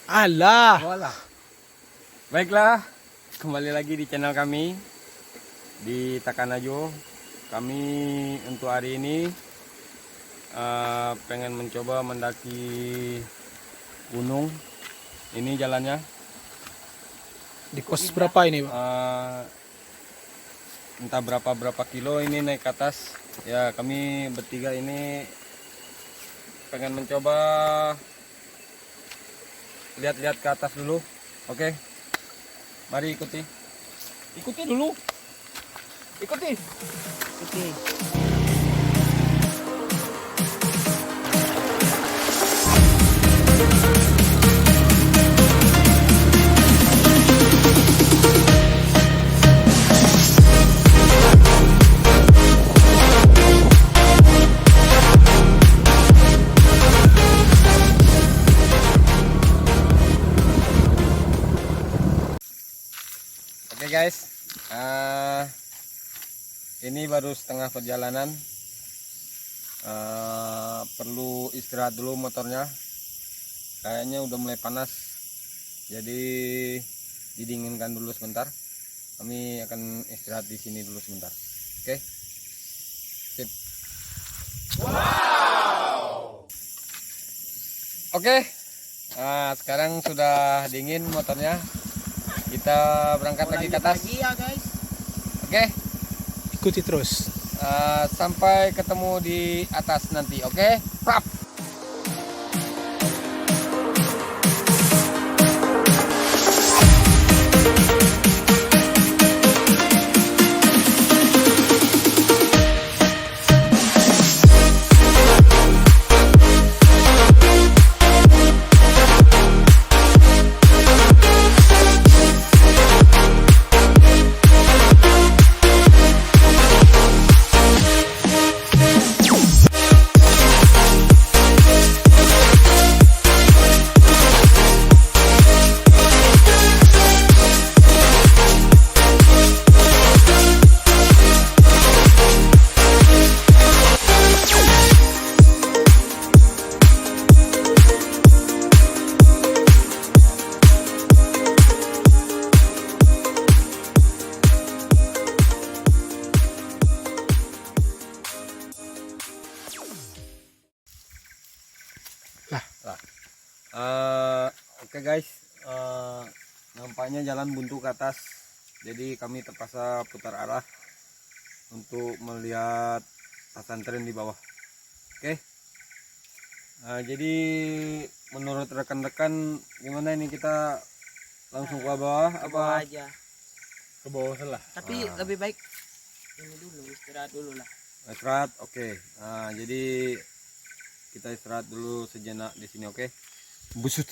Alah. Wala. Baiklah, kembali lagi di channel kami di Takanajo. Kami untuk hari ini pengen mencoba mendaki gunung. Ini jalannya. Di kos berapa ini, Pak? Entah berapa kilo ini naik ke atas. Ya, kami bertiga ini pengen mencoba lihat-lihat ke atas dulu. Oke, mari ikuti dulu, ikuti. Oke guys, ini baru setengah perjalanan, perlu istirahat dulu motornya, kayaknya udah mulai panas, jadi didinginkan dulu sebentar. Kami akan istirahat di sini dulu sebentar. Oke, sip. Wow. Oke, sekarang sudah dingin motornya. Kita berangkat lagi ke atas. Ya, guys. Oke. Ikuti terus. Sampai ketemu di atas nanti. Oke. Prap. Oke guys, nampaknya jalan buntu ke atas, jadi kami terpaksa putar arah untuk melihat pesantren di bawah. Oke, jadi menurut rekan-rekan gimana ini, kita langsung ke bawah apa? Aja. Ke bawah lah. Tapi lebih baik ini dulu, istirahat dulu lah. Istirahat, oke. Jadi kita istirahat dulu sejenak di sini, oke? Busut.